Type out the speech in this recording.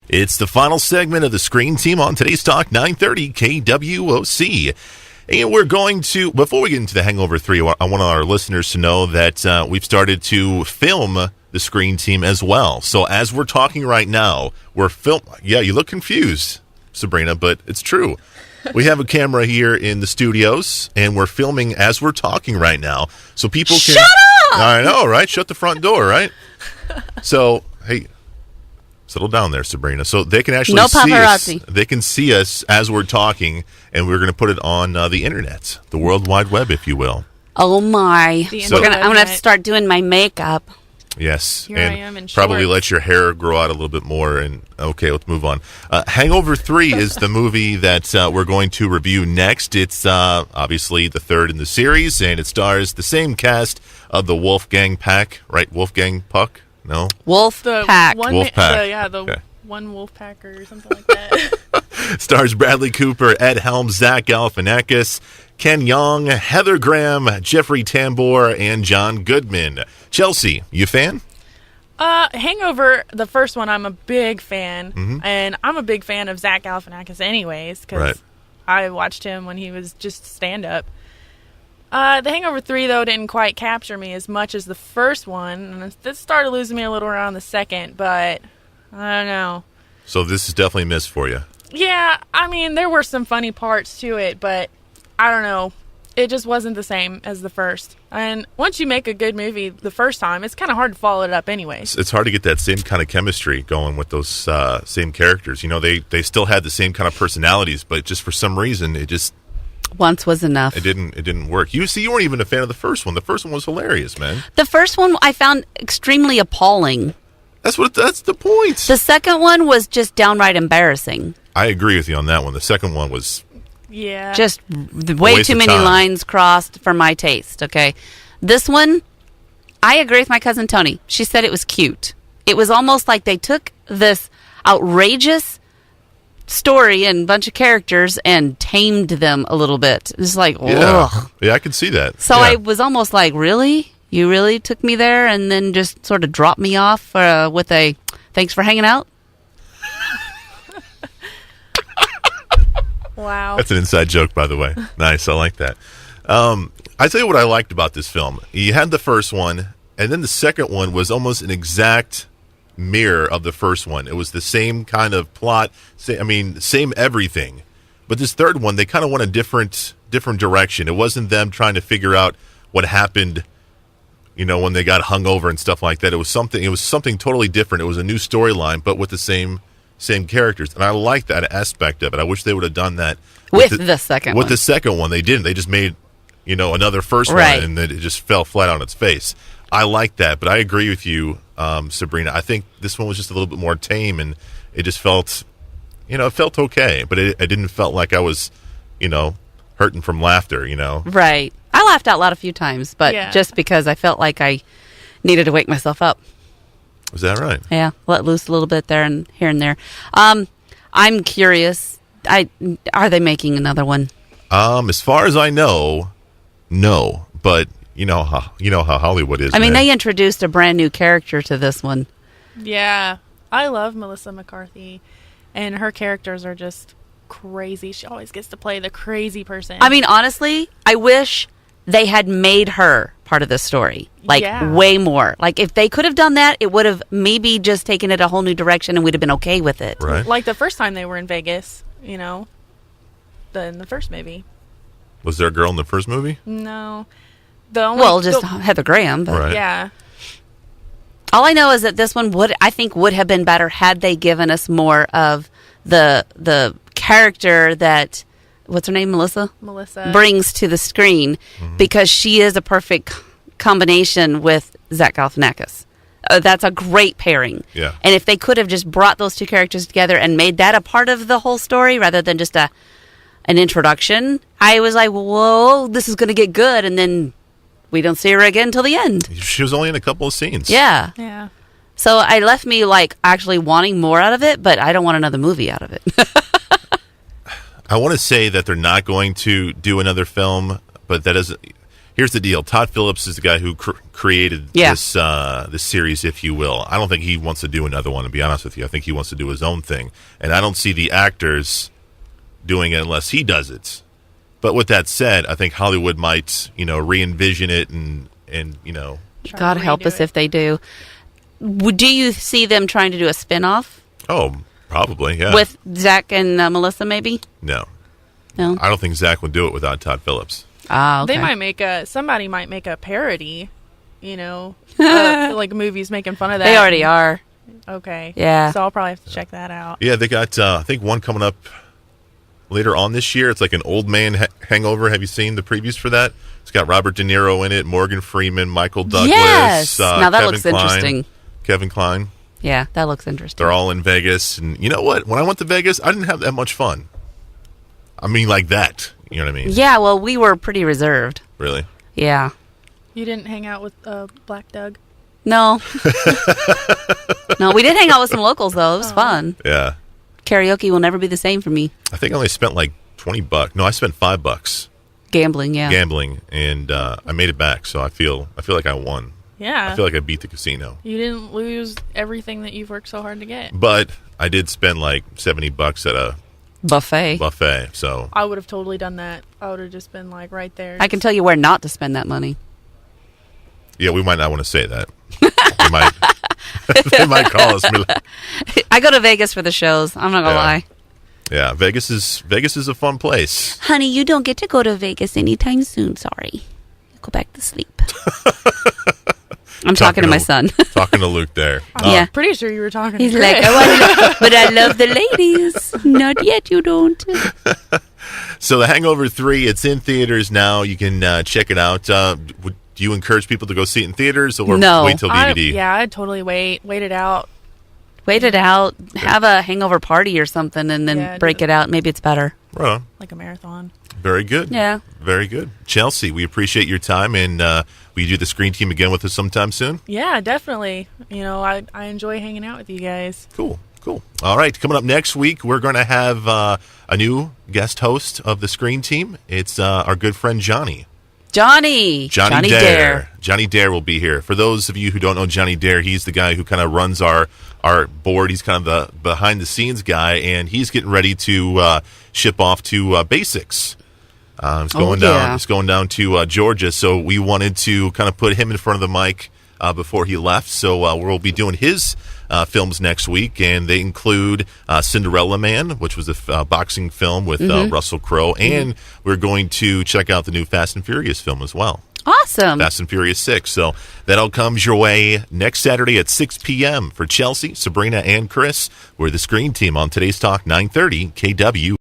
It's the final segment of the Screen Team on today's Talk 930 KWOC. And we're going to, before we get into the Hangover 3, I want our listeners to know that we've started to film the Screen Team as well. So as we're talking right now, we're Yeah, you look confused, Sabrina, but it's true. We have a camera here in the studios, and we're filming as we're talking right now. So people can... Shut up! I know, right? Shut the front door, right? So, hey... Settle down there, Sabrina. So they can actually see us. They can see us as we're talking, and we're going to put it on the internet, the World Wide Web, if you will. Oh, my. So, I'm going to have to start doing my makeup. Yes. Here and I am in probably shorts. let your hair grow out a little bit more. And okay, let's move on. Hangover 3 is the movie that we're going to review next. It's obviously the third in the series, and it stars the same cast of the Wolfgang Pack, right? Wolfgang Puck? No? Wolf Pack. Wolf Pack. Okay. One Wolf Packer or something like that. Stars Bradley Cooper, Ed Helms, Zach Galifianakis, Ken Jeong, Heather Graham, Jeffrey Tambor, and John Goodman. Chelsea, you a fan? Hangover, the first one, I'm a big fan. Mm-hmm. And I'm a big fan of Zach Galifianakis anyways, because I watched him when he was just stand-up. The Hangover 3, though, didn't quite capture me as much as the first one. And this started losing me a little around the second, but I don't know. So this is definitely a miss for you. Yeah, I mean, there were some funny parts to it, but I don't know. It just wasn't the same as the first. And once you make a good movie the first time, it's kind of hard to follow it up anyway. It's hard to get that same kind of chemistry going with those same characters. You know, they still had the same kind of personalities, but just for some reason, it just... Once was enough. It didn't work. You weren't even a fan of the first one. The first one was hilarious, man. The first one I found extremely appalling. That's the point. The second one was just downright embarrassing. I agree with you on that one. The second one was just way too many lines crossed for my taste, okay? This one, I agree with my cousin Tony. She said it was cute. It was almost like they took this outrageous story and bunch of characters and tamed them a little bit. It's like, ugh. Yeah, I can see that. So I was almost like, really? You really took me there and then just sort of dropped me off with a thanks for hanging out? Wow. That's an inside joke, by the way. Nice. I like that. I tell you what I liked about this film. You had the first one, and then the second one was almost an exact mirror of the first one. It was the same kind of plot, same everything. But this third one, they kind of went a different direction. It wasn't them trying to figure out what happened, when they got hungover and stuff like that. It was something totally different. It was a new storyline, but with the same characters. And I like that aspect of it. I wish they would have done that with the second one. With the second one, they didn't. They just made, another first one, and then it just fell flat on its face. I like that, but I agree with you, Sabrina. I think this one was just a little bit more tame, and it just felt, it felt okay, but it didn't felt like I was, hurting from laughter, Right. I laughed out loud a few times, but just because I felt like I needed to wake myself up. Was that right? Yeah, let loose a little bit there and here and there. I'm curious. Are they making another one? As far as I know, no. But you know how Hollywood is. I mean, they introduced a brand new character to this one. Yeah, I love Melissa McCarthy, and her characters are just crazy. She always gets to play the crazy person. I mean, honestly, I wish they had made her part of the story. Way more. Like, if they could have done that, it would have maybe just taken it a whole new direction and we'd have been okay with it. Right. Like the first time they were in Vegas, in the first movie. Was there a girl in the first movie? No. Just Heather Graham. But. Right. Yeah. All I know is that this one would have been better had they given us more of the character that... What's her name? Melissa brings to the screen, because she is a perfect combination with Zach Galifianakis. That's a great pairing. Yeah. And if they could have just brought those two characters together and made that a part of the whole story rather than just an introduction, I was like, whoa, this is going to get good. And then we don't see her again until the end. She was only in a couple of scenes. Yeah. Yeah. So it left me actually wanting more out of it, but I don't want another movie out of it. I want to say that they're not going to do another film, but that doesn't... here's the deal. Todd Phillips is the guy who created this series, if you will. I don't think he wants to do another one, to be honest with you. I think he wants to do his own thing. And I don't see the actors doing it unless he does it. But with that said, I think Hollywood might, re-envision it and God help us if they do. Do you see them trying to do a spinoff? Oh, probably, yeah. With Zach and Melissa, maybe? No. No? I don't think Zach would do it without Todd Phillips. Ah, okay. They might somebody might make a parody, like movies making fun of that. They already are. Okay. Yeah. So I'll probably have to check that out. Yeah, they got, I think, one coming up later on this year. It's like an old man hangover. Have you seen the previews for that? It's got Robert De Niro in it, Morgan Freeman, Michael Douglas. Yes. Now that Kevin looks Kline, interesting. Kevin Kline. Yeah, that looks interesting. They're all in Vegas. And you know what? When I went to Vegas, I didn't have that much fun. I mean, like that. You know what I mean? Yeah, well, we were pretty reserved. Really? Yeah. You didn't hang out with Black Doug? No. No, we did hang out with some locals, though. It was fun. Yeah. Karaoke will never be the same for me. I think I only spent like $20. No, I spent $5 Gambling, yeah. gambling, and I made it back. So I feel like I won. Yeah. I feel like I beat the casino. You didn't lose everything that you've worked so hard to get. But I did spend like $70 at a buffet. So I would have totally done that. I would have just been like right there. I can tell you where not to spend that money. yeah, we might not want to say that. They might call us. I go to Vegas for the shows. I'm not gonna lie. Yeah, Vegas is a fun place. Honey, you don't get to go to Vegas anytime soon. Sorry. Go back to sleep. I'm talking to my son. Talking to Luke there. Yeah. Pretty sure you were talking He's to like, Chris. but I love the ladies. Not yet, you don't. So The Hangover 3, it's in theaters now. You can check it out. Do you encourage people to go see it in theaters or No. wait till DVD? I'd totally wait it out. Wait it out. Have a hangover party or something and then break it out. Maybe it's better. Right on. Like a marathon. Very good. Yeah. Very good. Chelsea, we appreciate your time, and will you do the Screen Team again with us sometime soon? Yeah, definitely. I enjoy hanging out with you guys. Cool. All right, coming up next week, we're going to have a new guest host of the Screen Team. It's our good friend Johnny. Johnny Dare. Johnny Dare will be here. For those of you who don't know Johnny Dare, he's the guy who kind of runs our board. He's kind of the behind-the-scenes guy, and he's getting ready to ship off to Basics. It's going down to Georgia, so we wanted to kind of put him in front of the mic before he left. So we'll be doing his films next week, and they include Cinderella Man, which was a boxing film with Russell Crowe, and we're going to check out the new Fast and Furious film as well. Awesome. Fast and Furious 6. So that all comes your way next Saturday at 6 p.m. For Chelsea, Sabrina, and Chris, we're the Screen Team on Today's Talk 930 KWMU.